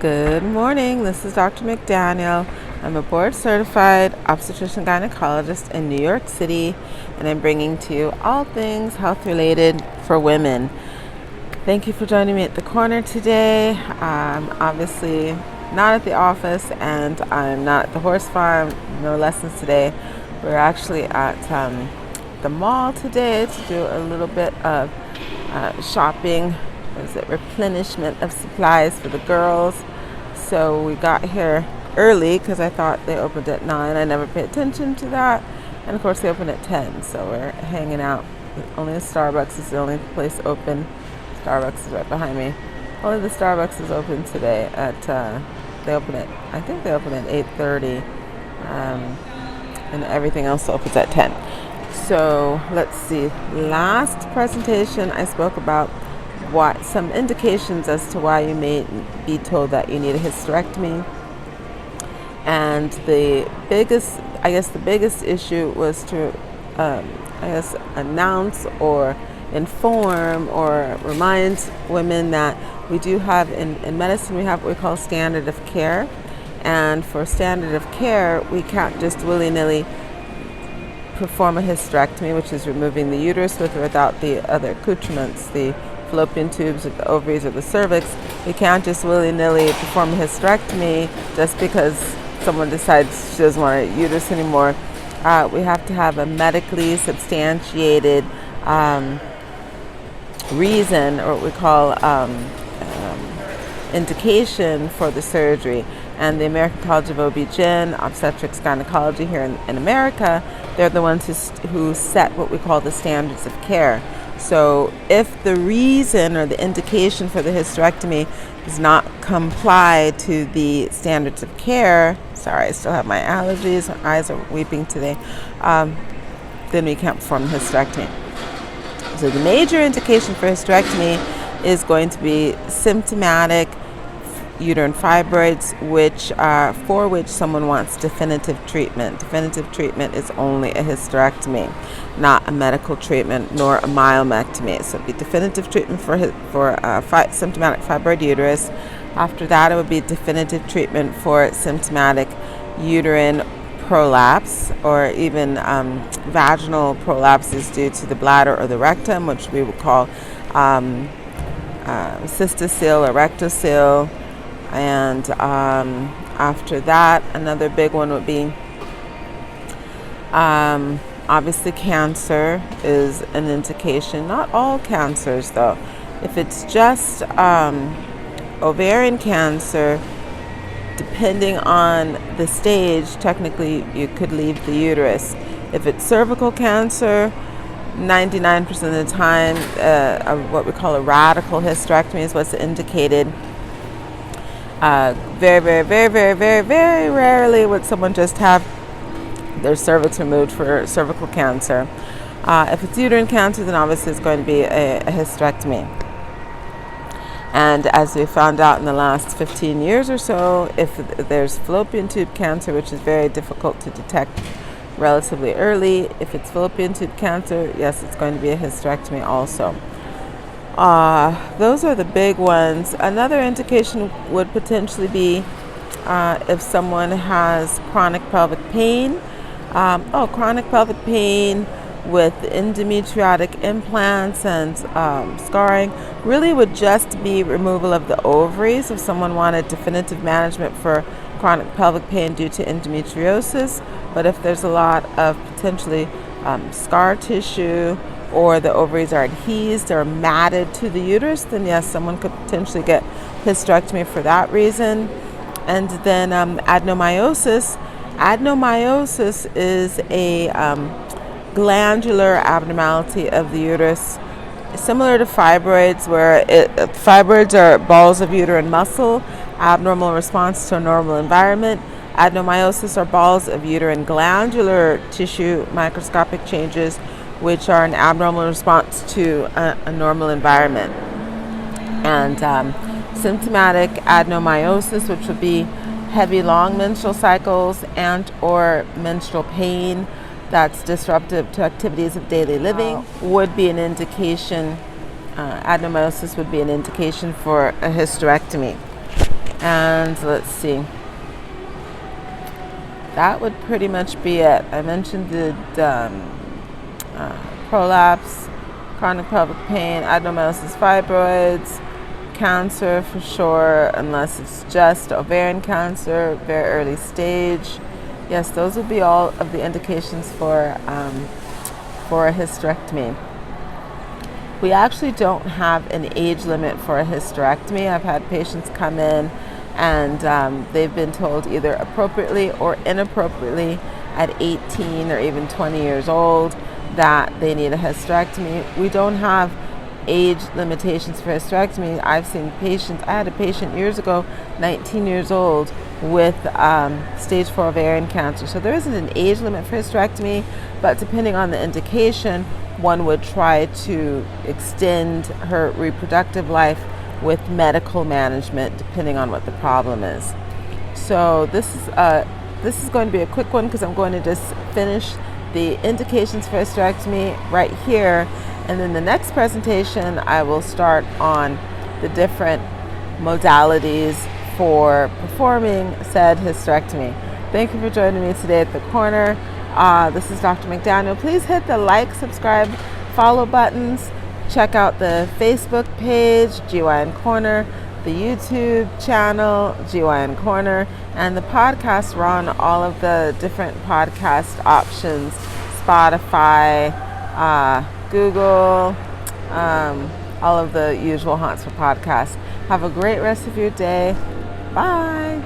Good morning. This is Dr. McDaniel. I'm a board-certified obstetrician gynecologist in New York City, and I'm bringing to you all things health-related for women. Thank you for joining me at the corner today. I'm obviously not at the office, and I'm not at the horse farm. No lessons today. We're actually at the mall today to do a little bit of shopping. Replenishment of supplies for the girls. So we got here early because I thought they opened at 9. I never pay attention to that. And of course they open at 10. So we're hanging out. Only the Starbucks is the only place open. Starbucks is right behind me. Only the Starbucks is open today at I think they open at 8:30. And everything else opens at 10. So let's see. Last presentation I spoke about some indications as to why you may be told that you need a hysterectomy. And the biggest issue was to announce or inform or remind women that we do have in medicine, we have what we call standard of care. And for standard of care, we can't just willy-nilly perform a hysterectomy, which is removing the uterus with or without the other accoutrements, the fallopian tubes, or the ovaries, or the cervix. We can't just willy-nilly perform a hysterectomy just because someone decides she doesn't want a uterus anymore. We have to have a medically substantiated reason, or what we call indication for the surgery. And the American College of OB-GYN, Obstetrics Gynecology here in America, they're the ones who set what we call the standards of care. So if the reason or the indication for the hysterectomy does not comply to the standards of care, sorry, I still have my allergies, my eyes are weeping today, then we can't perform the hysterectomy. So the major indication for hysterectomy is going to be symptomatic uterine fibroids, for which someone wants definitive treatment. Definitive treatment is only a hysterectomy, not a medical treatment nor a myomectomy. So it'd be definitive treatment for symptomatic fibroid uterus. After that, it would be definitive treatment for symptomatic uterine prolapse, or even vaginal prolapses due to the bladder or the rectum, which we would call cystocele or rectocele. And after that, another big one would be obviously cancer is an indication. Not all cancers, though. If it's just ovarian cancer, depending on the stage, technically you could leave the uterus. If it's cervical cancer, 99% of the time, what we call a radical hysterectomy is what's indicated. Very, very, very, very, very, very rarely would someone just have their cervix removed for cervical cancer. If it's uterine cancer, then obviously it's going to be a hysterectomy. And as we found out in the last 15 years or so, if there's fallopian tube cancer, which is very difficult to detect relatively early, if it's fallopian tube cancer, yes, it's going to be a hysterectomy also. Those are the big ones. Another indication would potentially be if someone has chronic pelvic pain. Chronic pelvic pain with endometriotic implants and scarring really would just be removal of the ovaries if someone wanted definitive management for chronic pelvic pain due to endometriosis. But if there's a lot of potentially scar tissue, or the ovaries are adhesed or matted to the uterus, then yes, someone could potentially get hysterectomy for that reason. And then adenomyosis. Adenomyosis is a glandular abnormality of the uterus, similar to fibroids, where fibroids are balls of uterine muscle, abnormal response to a normal environment. Adenomyosis are balls of uterine glandular tissue, microscopic changes, which are an abnormal response to a normal environment. And symptomatic adenomyosis, which would be heavy, long menstrual cycles and or menstrual pain that's disruptive to activities of daily living, would be an indication. Adenomyosis would be an indication for a hysterectomy. And let's see. That would pretty much be it. I mentioned the prolapse, chronic pelvic pain, adenomyosis, fibroids, cancer for sure, unless it's just ovarian cancer, very early stage. Yes, those would be all of the indications for a hysterectomy. We actually don't have an age limit for a hysterectomy. I've had patients come in and they've been told either appropriately or inappropriately at 18 or even 20 years old that they need a hysterectomy. We don't have age limitations for hysterectomy. I've seen patients, I had a patient years ago, 19 years old, with stage 4 ovarian cancer. So there isn't an age limit for hysterectomy, but depending on the indication, one would try to extend her reproductive life with medical management depending on what the problem is. So this is going to be a quick one because I'm going to just finish the indications for hysterectomy right here, and then the next presentation I will start on the different modalities for performing said hysterectomy. Thank you for joining me today at the corner. This is Dr. McDaniel. Please hit the like, subscribe, follow buttons. Check out the Facebook page, GYN Corner, the YouTube channel, GYN Corner, and the podcast. We're on all of the different podcast options, Spotify, Google, all of the usual haunts for podcasts. Have a great rest of your day. Bye.